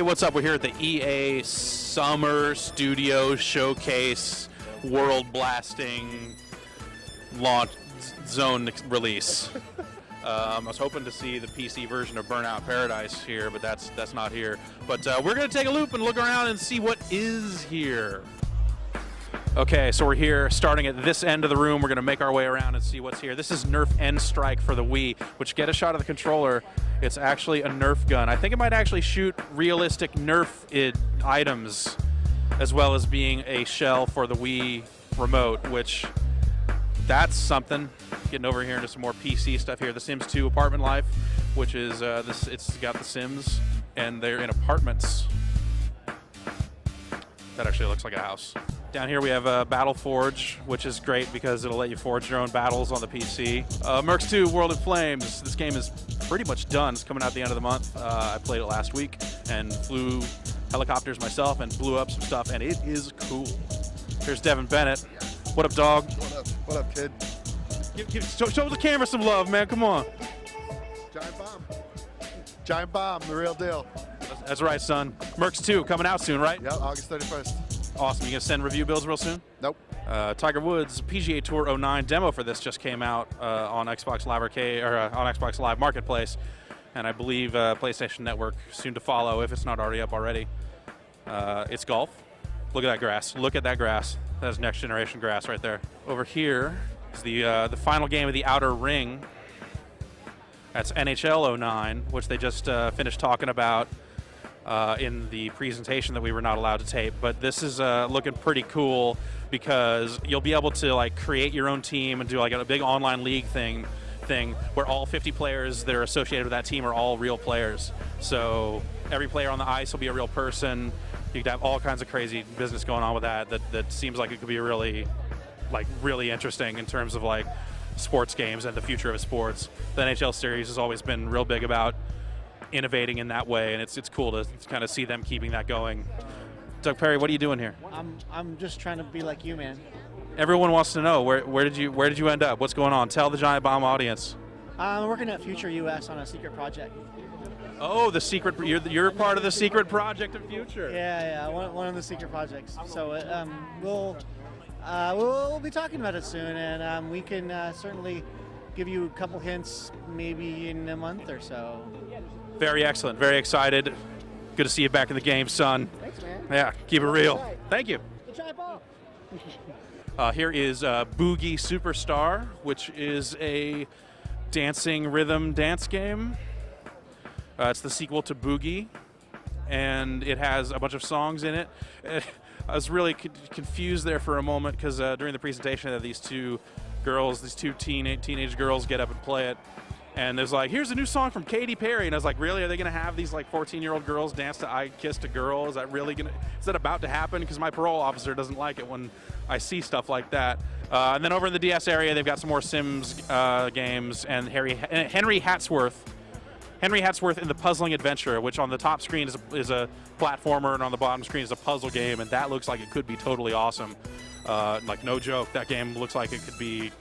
what's up? We're here at the EA Summer Studio Showcase World Blasting Launch Zone release. I was hoping to see the PC version of Burnout Paradise here, but that's not here. But we're going to take a loop and look around and see what is here. Okay, so we're here starting at this end of the room. We're going to make our way around and see what's here. This is Nerf N-Strike for the Wii, which get a shot of the controller. It's actually a Nerf gun. I think it might actually shoot realistic Nerf items, as well as being a shell for the Wii remote, which that's something. Getting over here into some more PC stuff here. The Sims 2 Apartment Life, which is it's got the Sims, and they're in apartments. That actually looks like a house. Down here we have Battle Forge, which is great because it'll let you forge your own battles on the PC. Mercs 2 World in Flames. This game is pretty much done. It's coming out at the end of the month. I played it last week and flew helicopters myself and blew up some stuff, and it is cool. Here's Devin Bennett. What up, dog? What up, kid? Show the camera some love, man. Come on. Giant bomb. Giant bomb, the real deal. That's right, son. Mercs 2 coming out soon, right? Yep, August 31st. Awesome. You gonna send review builds real soon? Nope. Tiger Woods PGA Tour 09 demo for this just came out on Xbox Live Arcade or on Xbox Live Marketplace, and I believe PlayStation Network soon to follow if it's not already up already. It's golf. Look at that grass. Look at that grass. That's next generation grass right there. Over here is the final game of the Outer Ring. That's NHL 09, which they just finished talking about in the presentation that we were not allowed to tape. But this is looking pretty cool because you'll be able to like create your own team and do like a big online league thing where all 50 players that are associated with that team are all real players. So every player on the ice will be a real person. You could have all kinds of crazy business going on with that seems like it could be really interesting in terms of like sports games and the future of sports. The NHL series has always been real big about innovating in that way, and it's cool to kind of see them keeping that going. Doug Perry, what are you doing here? I'm just trying to be like you, man. Everyone wants to know where did you end up? What's going on? Tell the Giant Bomb audience. I'm working at Future US on a secret project. Oh, the secret! You're part of the secret project of Future. Yeah, one of the secret projects. So we'll be talking about it soon, and we can certainly give you a couple hints maybe in a month or so. Very excellent. Very excited. Good to see you back in the game, son. Thanks, man. Yeah, keep it real. Right. Thank you. The Giant Bomb. Here is Boogie Superstar, which is a dancing rhythm dance game. It's the sequel to Boogie, and it has a bunch of songs in it. I was really confused there for a moment because during the presentation of these two teenage girls get up and play it. And there's like, here's a new song from Katy Perry. And I was like, really? Are they going to have these like 14-year-old girls dance to I Kissed a Girl? Is that about to happen? Because my parole officer doesn't like it when I see stuff like that. And then over in the DS area, they've got some more Sims games and Henry Hatsworth in the Puzzling Adventure, which on the top screen is a platformer, and on the bottom screen is a puzzle game, and that looks like it could be totally awesome. Like, no joke, that game looks like it could be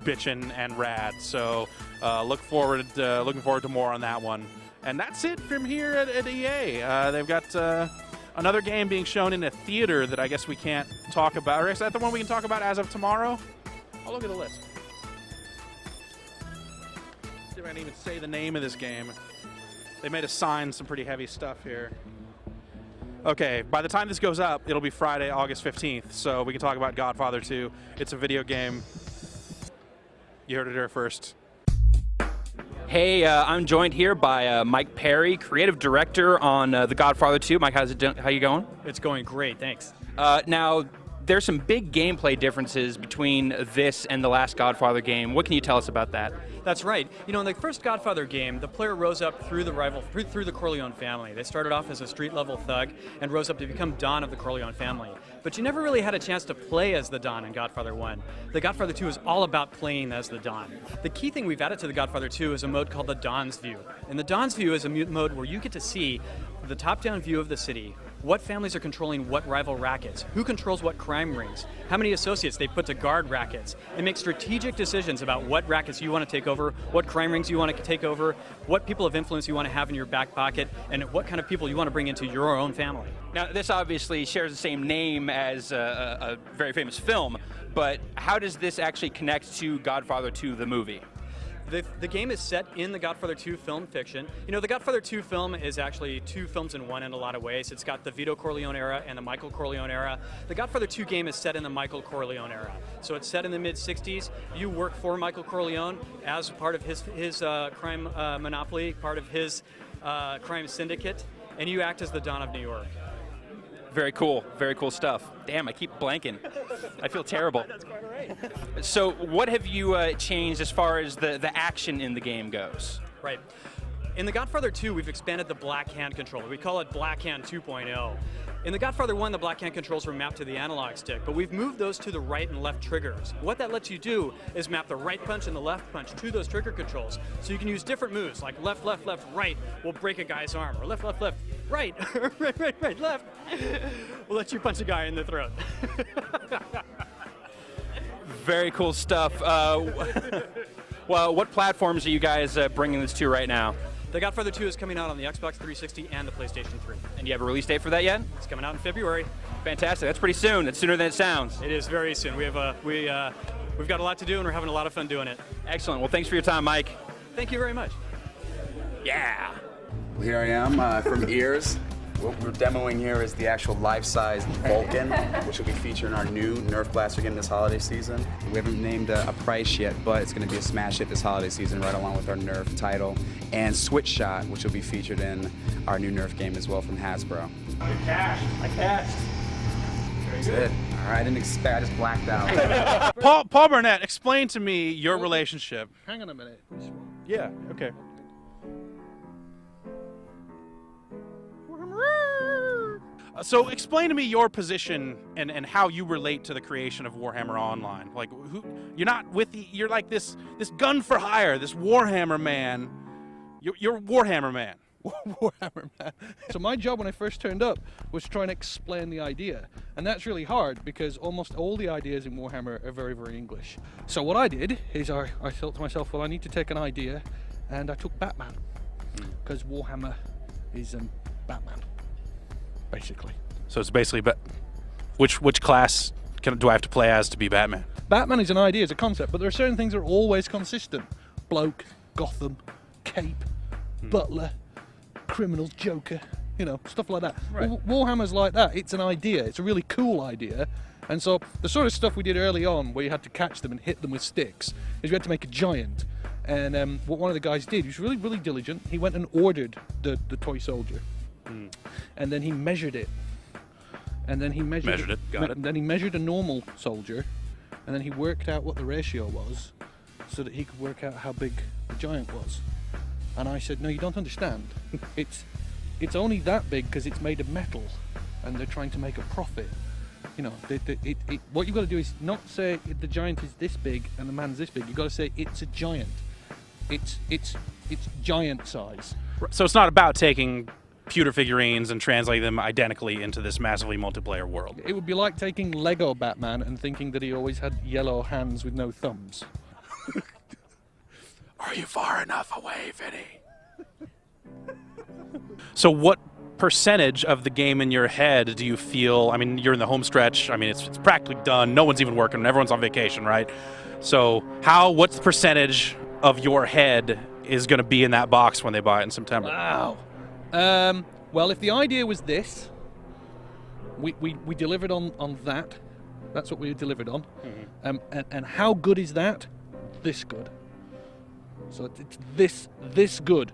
bitchin' and rad. So looking forward to more on that one. And that's it from here at EA. They've got another game being shown in a theater that I guess we can't talk about. Or is that the one we can talk about as of tomorrow? I'll look at the list. See if I can even say the name of this game. They made us sign some pretty heavy stuff here. Okay, by the time this goes up, it'll be Friday, August 15th, so we can talk about Godfather 2. It's a video game. You heard it here first. Hey, I'm joined here by Mike Perry, creative director on The Godfather 2. Mike, how you going? It's going great, thanks. Now, there's some big gameplay differences between this and the last Godfather game. What can you tell us about that? That's right. You know, in the first Godfather game, the player rose up through the Corleone family. They started off as a street-level thug and rose up to become Don of the Corleone family. But you never really had a chance to play as the Don in Godfather 1. The Godfather 2 is all about playing as the Don. The key thing we've added to the Godfather 2 is a mode called the Don's View. And the Don's View is a mode where you get to see the top-down view of the city, what families are controlling what rival rackets, who controls what crime rings, how many associates they put to guard rackets, and make strategic decisions about what rackets you want to take over, what crime rings you want to take over, what people of influence you want to have in your back pocket, and what kind of people you want to bring into your own family. Now, this obviously shares the same name as a very famous film, but how does this actually connect to Godfather 2, the movie? The game is set in the Godfather 2 film fiction. You know, the Godfather 2 film is actually two films in one in a lot of ways. It's got the Vito Corleone era and the Michael Corleone era. The Godfather 2 game is set in the Michael Corleone era. So it's set in the mid-'60s. You work for Michael Corleone as part of his crime monopoly, part of his crime syndicate, and you act as the Don of New York. Very cool stuff. Damn, I keep blanking. I feel terrible. That's quite all right. So what have you changed as far as the action in the game goes? Right. In the Godfather 2, we've expanded the black hand controller. We call it Black Hand 2.0. In the Godfather 1, the black hand controls were mapped to the analog stick, but we've moved those to the right and left triggers. What that lets you do is map the right punch and the left punch to those trigger controls. So you can use different moves, like left, left, left, right will break a guy's arm, or left, left, left, right, right, right, right, left will let you punch a guy in the throat. Very cool stuff. Well, what platforms are you guys bringing this to right now? The Godfather 2 is coming out on the Xbox 360 and the PlayStation 3. And do you have a release date for that yet? It's coming out in February. Fantastic. That's pretty soon. That's sooner than it sounds. It is very soon. We've got a lot to do, and we're having a lot of fun doing it. Excellent. Well, thanks for your time, Mike. Thank you very much. Yeah. Well, here I am from Ears. What we're demoing here is the actual life-size Vulcan, which will be featuring our new Nerf blaster game this holiday season. We haven't named a price yet, but it's going to be a smash hit this holiday season, right along with our Nerf title. And Switch Shot, which will be featured in our new Nerf game as well from Hasbro. I cashed. That's it. All right, I didn't expect, I just blacked out. Paul Burnett, explain to me your relationship. Hang on a minute. Yeah, okay. So explain to me your position and how you relate to the creation of Warhammer Online. Like, you're not with you're like this gun for hire, this Warhammer man. You're Warhammer man. Warhammer man. So my job when I first turned up was trying to explain the idea, and that's really hard because almost all the ideas in Warhammer are very, very English. So what I did is I thought to myself, well, I need to take an idea, and I took Batman because Warhammer is Batman, basically. So it's basically, which class do I have to play as to be Batman? Batman is an idea, it's a concept, but there are certain things that are always consistent. Bloke, Gotham, cape, butler, criminal, Joker, you know, stuff like that. Right. Warhammer's like that. It's an idea. It's a really cool idea. And so the sort of stuff we did early on where you had to catch them and hit them with sticks is we had to make a giant. And what one of the guys did, he was really, really diligent. He went and ordered the toy soldier. And then he measured it. And then he measured it. Got it. And then he measured a normal soldier. And then he worked out what the ratio was so that he could work out how big the giant was. And I said, no, you don't understand. It's only that big because it's made of metal, and they're trying to make a profit. You know, what you've got to do is not say the giant is this big and the man's this big. You've got to say it's a giant. It's giant size. So it's not about taking pewter figurines and translating them identically into this massively multiplayer world. It would be like taking Lego Batman and thinking that he always had yellow hands with no thumbs. Are you far enough away, Vinny? So what percentage of the game in your head do you feel, I mean, you're in the home stretch, I mean, it's practically done, no one's even working, everyone's on vacation, right? So what's the percentage of your head is going to be in that box when they buy it in September? Wow. Well, if the idea was this, we delivered on that. That's what we delivered on. And how good is that? This good. So it's this good.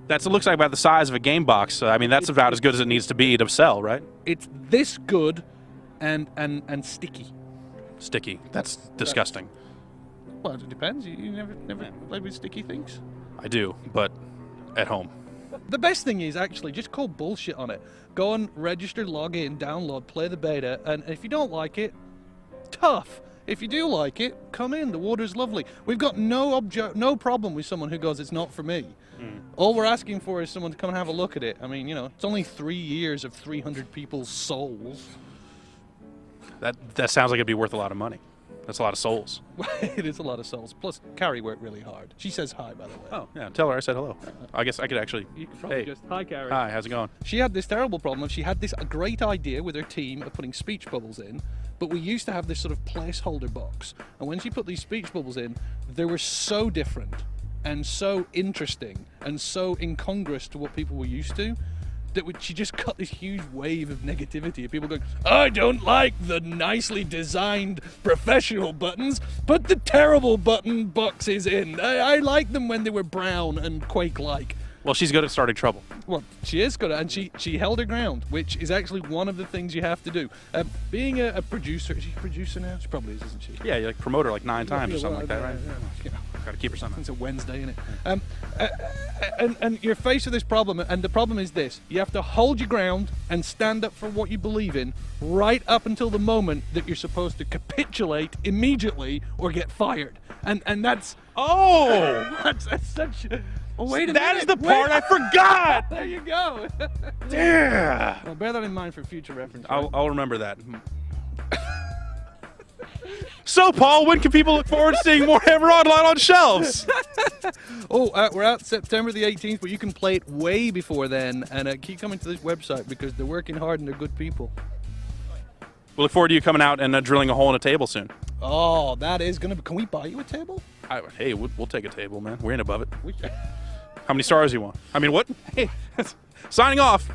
It looks like about the size of a game box. So, I mean, that's about as good as it needs to be to sell, right? It's this good and sticky. Sticky. That's disgusting. Well, it depends. You never played with sticky things? I do, but at home. The best thing is actually just call bullshit on it. Go and register, log in, download, play the beta, and if you don't like it, tough. if you do like it, come in. The water's lovely. We've got no problem with someone who goes, it's not for me. All we're asking for is someone to come and have a look at it. I mean, you know, it's only 3 years of 300 people's souls. That sounds like it'd be worth a lot of money. That's a lot of souls. It is a lot of souls. Plus, Carrie worked really hard. She says hi, by the way. Oh, yeah. Tell her I said hello. I guess I could actually. You could probably Hey. just, hi, Carrie. Hi, how's it going? She had this terrible problem of she had this great idea with her team of putting speech bubbles in, but we used to have this sort of placeholder box. And when she put these speech bubbles in, they were so different and so interesting and so incongruous to what people were used to that she just got this huge wave of negativity of people going, I don't like the nicely designed professional buttons, put the terrible button boxes in. I like them when they were brown and Quake-like. Well, she's good at starting trouble. Well, she is good, and she held her ground, which is actually one of the things you have to do. Being a producer, is she a producer now? She probably is, isn't she? Yeah, you like promote her like 9 times or something like that, right? Yeah. Gotta keep her something. It's a Wednesday, isn't it? And you're faced with this problem, and the problem is this: you have to hold your ground and stand up for what you believe in, right up until the moment that you're supposed to capitulate immediately or get fired. And that's that's such. Oh, wait a minute. That is the part I forgot! There you go. Yeah! Well, bear that in mind for future reference. I'll remember that. So, Paul, when can people look forward to seeing more Hammer Online on shelves? We're out September the 18th, but you can play it way before then. And keep coming to this website because they're working hard and they're good people. We look forward to you coming out and drilling a hole in a table soon. Oh, that is going to be... Can we buy you a table? Hey, we'll take a table, man. We ain't above it. How many stars do you want? I mean, what? Hey, signing off.